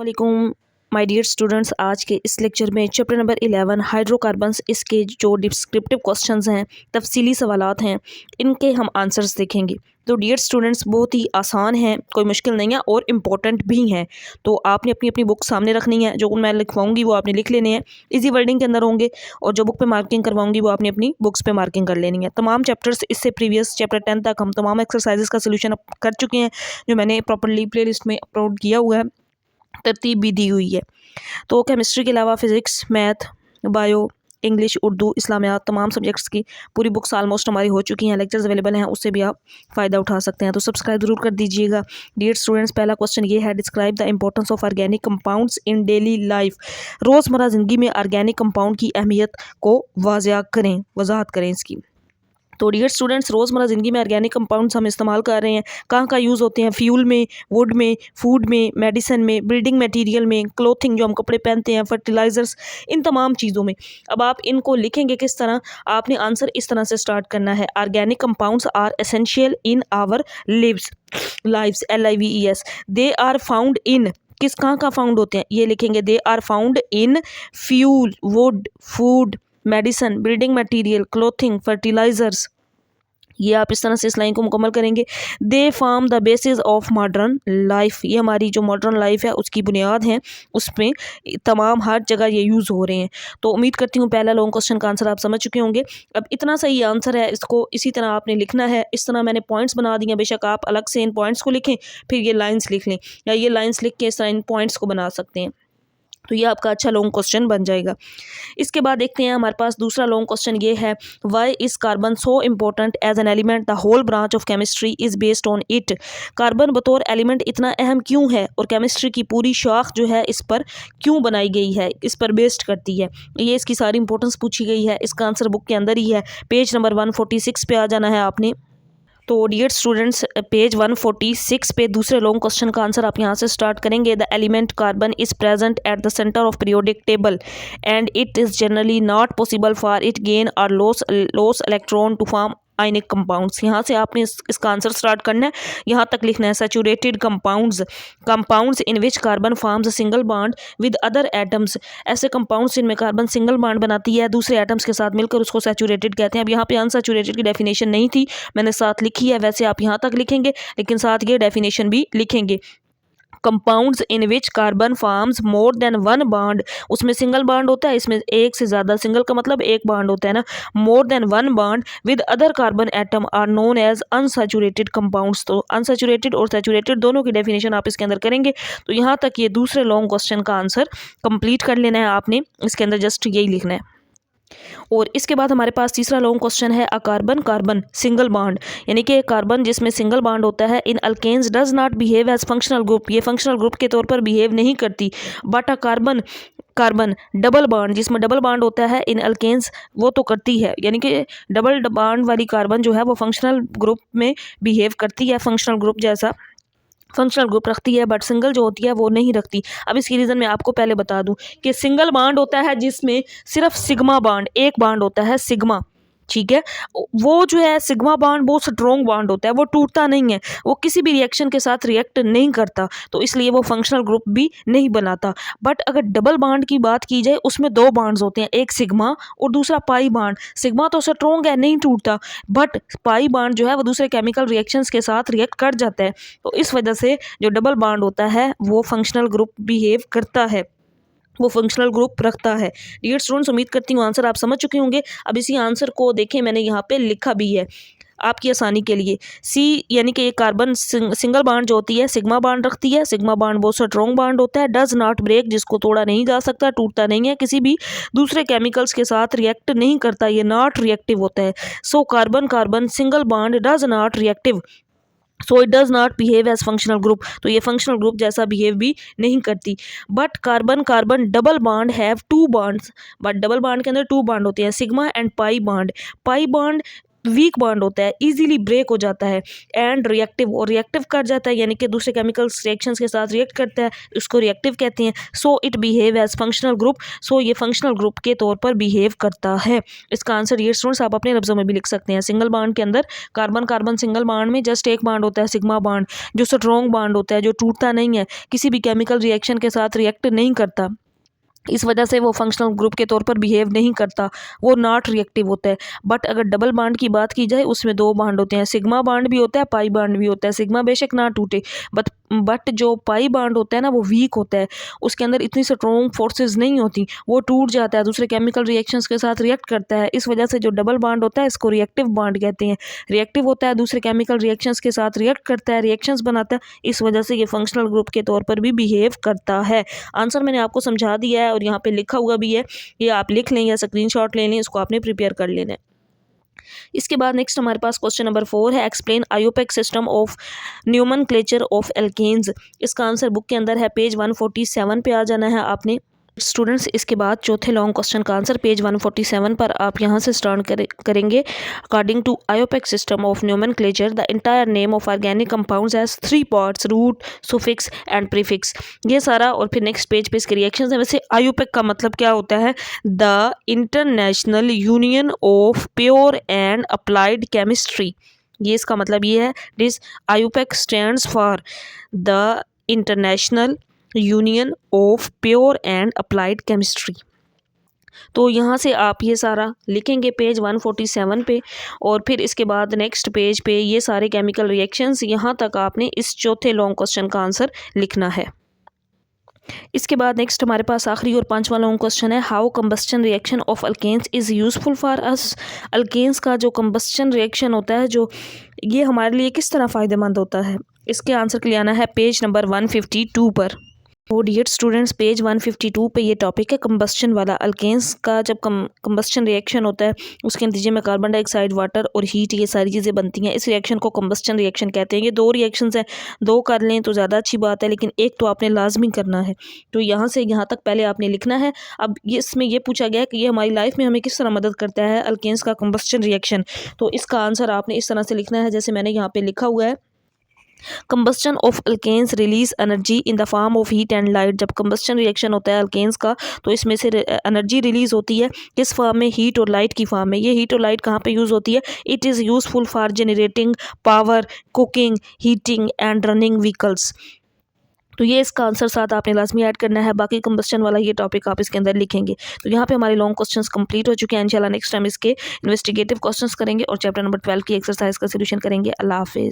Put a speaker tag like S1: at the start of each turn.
S1: वालेकुम my dear students. आज के इस लेक्चर में चैप्टर नंबर 11 हाइड्रोकार्बन्स, इसके जो डिस्क्रिप्टिव क्वेश्चंस हैं, तफसीली सवालात हैं, इनके हम आंसर्स देखेंगे। तो डियर स्टूडेंट्स, बहुत ही आसान है, कोई मुश्किल नहीं है और इम्पोर्टेंट भी हैं। तो आपने अपनी अपनी बुक सामने रखनी है, जो मैं लिखवाऊंगी वो आपने लिख लेने हैं, इजी वर्डिंग के अंदर होंगे, और जो बुक पे मार्किंग करवाऊंगी वो आपने अपनी बुक्स पे मार्किंग कर लेनी है। तमाम चैप्टर्स, इससे प्रीवियस चैप्टर 10 तक हम तमाम एक्सरसाइजेस का सोल्यूशन कर चुके हैं, जो मैंने प्रॉपरली प्ले लिस्ट में अपलोड किया हुआ है, तरतीब भी दी हुई है। तो केमिस्ट्री के अलावा physics, math, bio, English, Urdu, इस्लामियात, तमाम सब्जेक्ट्स की पूरी बुक्स ऑलमोस्ट हमारी हो चुकी हैं, लेक्चर्स अवेलेबल हैं, उससे भी आप फ़ायदा उठा सकते हैं। तो सब्सक्राइब ज़रूर कर दीजिएगा। डियर स्टूडेंट्स, पहला क्वेश्चन ये है, describe the importance of organic compounds in daily life. रोज़मर्रा ज़िंदगी में ऑर्गेनिक कंपाउंड की अहमियत को वजाहत करें इसकी। तो डियर स्टूडेंट्स, रोज़मर्रा ज़िंदगी में ऑर्गेनिक कंपाउंड्स हम इस्तेमाल कर रहे हैं, कहाँ कहाँ यूज़ होते हैं? फ्यूल में, वुड में, फूड में, मेडिसिन में, बिल्डिंग मटेरियल में, क्लोथिंग जो हम कपड़े पहनते हैं, फर्टिलाइज़र्स, इन तमाम चीज़ों में। अब आप इनको लिखेंगे किस तरह? आपने आंसर इस तरह से स्टार्ट करना है, organic compounds are essential in our lives lives, LIVES, they are found in, किस कहाँ फाउंड होते हैं? ये लिखेंगे, they are found in fuel, wood, food, medicine, building material, clothing, fertilisers. ये आप इस तरह से इस लाइन को मुकम्मल करेंगे। They form the basis of modern life, ये हमारी जो मॉडर्न लाइफ है उसकी बुनियाद है, उसमें तमाम हर जगह ये यूज़ हो रहे हैं। तो उम्मीद करती हूँ पहला लॉन्ग क्वेश्चन का आंसर आप समझ चुके होंगे। अब इतना सही आंसर है, इसको इसी तरह आपने लिखना है। इस तरह मैंने पॉइंट्स बना दिए हैं, बेशक आप अलग से इन पॉइंट्स को लिखें, फिर ये लाइन्स लिख लें, या ये लाइन्स लिख के इस तरह इन पॉइंट्स को बना सकते हैं। तो ये आपका अच्छा लॉन्ग क्वेश्चन बन जाएगा। इसके बाद देखते हैं, हमारे पास दूसरा लॉन्ग क्वेश्चन ये है, why is carbon so important as an element, the whole branch of chemistry is based on it. Carbon बतौर एलिमेंट इतना अहम क्यों है, और केमिस्ट्री की पूरी शाख जो है इस पर क्यों बनाई गई है, इस पर बेस्ड करती है। ये इसकी सारी इंपॉर्टेंस पूछी गई है, इसका आंसर बुक के अंदर ही है, पेज नंबर 146 पे आ जाना है आपने। तो डियर स्टूडेंट्स, पेज 146 पे दूसरे लॉन्ग क्वेश्चन का आंसर आप यहाँ से स्टार्ट करेंगे। The element carbon is present at the centre of periodic table and it is generally not possible for it gain और loss electron to form ionic compounds. यहाँ से आपने इसका आंसर स्टार्ट करना है, यहाँ तक लिखना है, saturated compounds in which carbon forms single bond with other atoms. ऐसे कंपाउंड्स जिनमें कार्बन सिंगल बॉन्ड बनाती है दूसरे एटम्स के साथ मिलकर, उसको सैचुरेटेड कहते हैं। अब यहाँ पे अनसैचुरेटेड की डेफिनेशन नहीं थी, मैंने साथ लिखी है, वैसे आप यहाँ तक लिखेंगे, लेकिन साथ ये डेफिनेशन भी लिखेंगे। Compounds in which carbon forms more than one bond, उसमें सिंगल बॉन्ड होता है, इसमें एक से ज़्यादा, सिंगल का मतलब एक बॉन्ड होता है ना, more than one bond with other carbon atom are known as unsaturated compounds. तो अनसैचुरेटेड और सैचुरेटेड दोनों की डेफिनेशन आप इसके अंदर करेंगे। तो यहाँ तक ये दूसरे लॉन्ग क्वेश्चन का आंसर कंप्लीट कर लेना है आपने, इसके अंदर जस्ट यही लिखना है। और इसके बाद हमारे पास तीसरा लॉन्ग क्वेश्चन है, a carbon carbon single bond, यानी कि कार्बन जिसमें सिंगल बॉन्ड होता है, in alkanes does not behave as functional group, ये फंक्शनल ग्रुप के तौर पर बिहेव नहीं करती। But a carbon carbon double bond, जिसमें डबल बॉन्ड होता है, इन अल्केन्स वो तो करती है, यानी कि डबल बॉन्ड वाली कार्बन जो है वो फंक्शनल ग्रुप में बिहेव करती है, फंक्शनल ग्रुप जैसा फंक्शनल ग्रुप रखती है, बट सिंगल जो होती है वो नहीं रखती। अब इसकी रीज़न मैं आपको पहले बता दूं कि सिंगल बॉन्ड होता है जिसमें सिर्फ सिग्मा बॉन्ड, एक बॉन्ड होता है सिग्मा, ठीक है। वो जो है सिग्मा बॉन्ड बहुत स्ट्रॉन्ग बॉन्ड होता है, वो टूटता नहीं है, वो किसी भी रिएक्शन के साथ रिएक्ट नहीं करता, तो इसलिए वो फंक्शनल ग्रुप भी नहीं बनाता। बट अगर डबल बॉन्ड की बात की जाए, उसमें दो बॉन्ड्स होते हैं, एक सिग्मा और दूसरा पाई बॉन्ड। सिग्मा तो स्ट्रॉन्ग है, नहीं टूटता, बट पाई बॉन्ड जो है वो दूसरे केमिकल रिएक्शंस के साथ रिएक्ट कर जाता है। तो इस वजह से जो डबल बॉन्ड होता है वो फंक्शनल ग्रुप बिहेव करता है, वो फंक्शनल ग्रुप रखता है। डियर स्टूडेंट्स, उम्मीद करती हूँ आंसर आप समझ चुके होंगे। अब इसी आंसर को देखें, मैंने यहाँ पे लिखा भी है आपकी आसानी के लिए। सी यानी कि ये कार्बन सिंगल बॉन्ड जो होती है सिग्मा बॉन्ड रखती है, सिग्मा बॉन्ड बहुत स्ट्रॉन्ग बॉन्ड होता है, डज नॉट ब्रेक, जिसको तोड़ा नहीं जा सकता, टूटता नहीं है, किसी भी दूसरे केमिकल्स के साथ रिएक्ट नहीं करता, ये नॉट रिएक्टिव होता है। So carbon carbon single bond does not reactive, so it does not behave as functional group, तो ये फंक्शनल ग्रुप जैसा बिहेव भी नहीं करती। But carbon carbon double bond have two bonds, but double bond के अंदर टू बॉन्ड होते हैं, sigma and pi bond. Pi bond weak bond होता है, इजीली ब्रेक हो जाता है। एंड रिएक्टिव, और रिएक्टिव कर जाता है यानी कि दूसरे केमिकल्स रिएक्शंस के साथ रिएक्ट करता है, उसको रिएक्टिव कहते हैं। So it behave as functional group, so ये फंक्शनल ग्रुप के तौर पर बिहेव करता है। इसका आंसर डियर स्टूडेंट्स आप अपने लफ्जों में भी लिख सकते हैं। सिंगल बॉन्ड के अंदर कार्बन कार्बन सिंगल बॉन्ड में जस्ट एक बॉन्ड होता है सिग्मा बॉन्ड, जो स्ट्रॉन्ग बॉन्ड होता है, जो टूटता नहीं है, किसी भी केमिकल रिएक्शन के साथ रिएक्ट नहीं करता, इस वजह से वो फंक्शनल ग्रुप के तौर पर बिहेव नहीं करता, वो नॉट रिएक्टिव होता है। बट अगर डबल बॉन्ड की बात की जाए उसमें दो बॉन्ड होते हैं, सिग्मा बॉन्ड भी होता है, पाई बॉन्ड भी होता है। सिग्मा बेशक ना टूटे, बट जो पाई बॉन्ड होता है ना वो वीक होता है, उसके अंदर इतनी स्ट्रॉन्ग फोर्सेस नहीं होती, वो टूट जाता है, दूसरे केमिकल रिएक्शंस के साथ रिएक्ट करता है। इस वजह से जो डबल बॉन्ड होता है इसको रिएक्टिव बॉन्ड कहते हैं। रिएक्टिव होता है, दूसरे केमिकल रिएक्शंस के साथ रिएक्ट करता है, रिएक्शंस बनाता है, इस वजह से ये फंक्शनल ग्रुप के तौर पर भी बिहेव करता है। आंसर मैंने आपको समझा दिया है और यहाँ पे लिखा हुआ भी है, ये आप लिख लें या स्क्रीनशॉट ले लें, इसको आपने प्रिपेयर कर लेना है। इसके बाद नेक्स्ट हमारे पास क्वेश्चन नंबर 4 है, explain IUPAC system of nomenclature of alkanes. इसका आंसर बुक के अंदर है, पेज 147 पे आ जाना है आपने स्टूडेंट्स। इसके बाद चौथे लॉन्ग क्वेश्चन का आंसर पेज 147 पर आप यहाँ से स्टार्ट करेंगे। According to IUPAC system of nomenclature the entire name of organic compounds has 3 parts, root, suffix and prefix. ये सारा और फिर नेक्स्ट पेज पे इसके रिएक्शंस है। वैसे आयोपेक का मतलब क्या होता है? The international union of pure and applied chemistry, ये इसका मतलब ये है। This IUPAC stands for the international union of pure and applied chemistry. तो यहाँ से आप ये सारा लिखेंगे पेज 147 पे, और फिर इसके बाद नेक्स्ट पेज पे ये सारे केमिकल रिएक्शंस, यहाँ तक आपने इस चौथे लॉन्ग क्वेश्चन का आंसर लिखना है। इसके बाद नेक्स्ट हमारे पास आखिरी और पांचवा लॉन्ग क्वेश्चन है, how combustion reaction of alkanes is useful for us. Alkanes का जो कंबस्टन रिएक्शन होता है, जो ये हमारे लिए किस तरह फ़ायदेमंद होता है, इसके आंसर के लिए आना है पेज नंबर 152 पर। तो डियर स्टूडेंट्स पेज 152 पे ये टॉपिक है कंबस्टन वाला। अल्केन्स का जब कंबस्टन रिएक्शन होता है, उसके नतीजे में कार्बन डाइऑक्साइड, वाटर और हीट, ये सारी चीज़ें बनती हैं। इस रिएक्शन को कंबस्टन रिएक्शन कहते हैं। ये 2 रिएक्शंस हैं, 2 कर लें तो ज़्यादा अच्छी बात है, लेकिन एक तो आपने लाजमी करना है। तो यहाँ से यहाँ तक पहले आपने लिखना है। अब इसमें ये पूछा गया है कि ये हमारी लाइफ में हमें किस तरह मदद करता है अल्केन्स का कंबस्टन रिएक्शन, तो इसका आंसर आपने इस तरह से लिखना है जैसे मैंने यहाँ पर लिखा हुआ है। Combustion of alkanes release energy in the form of heat and light. जब कंबस्टन रिएक्शन होता है अल्केन्स का, तो इसमें से एनर्जी रिलीज होती है किस फॉर्म में? हीट और लाइट की फॉर्म में। ये हीट और लाइट कहाँ पे यूज़ होती है? It is useful for generating power, cooking, heating and running vehicles. तो ये इसका आंसर साथ आपने लाजमी ऐड करना है। बाकी कंबस्टन वाला ये टॉपिक आप इसके अंदर लिखेंगे। तो यहाँ पे हमारे लॉन्ग क्वेश्चंस कंप्लीट हो चुके हैं। इंशाल्लाह नेक्स्ट टाइम इसके इन्वेस्टिगेटिव क्वेश्चंस करेंगे और चैप्टर नंबर 12 की एक्सरसाइज का सोल्यूशन करेंगे। अल्लाह हाफिज़।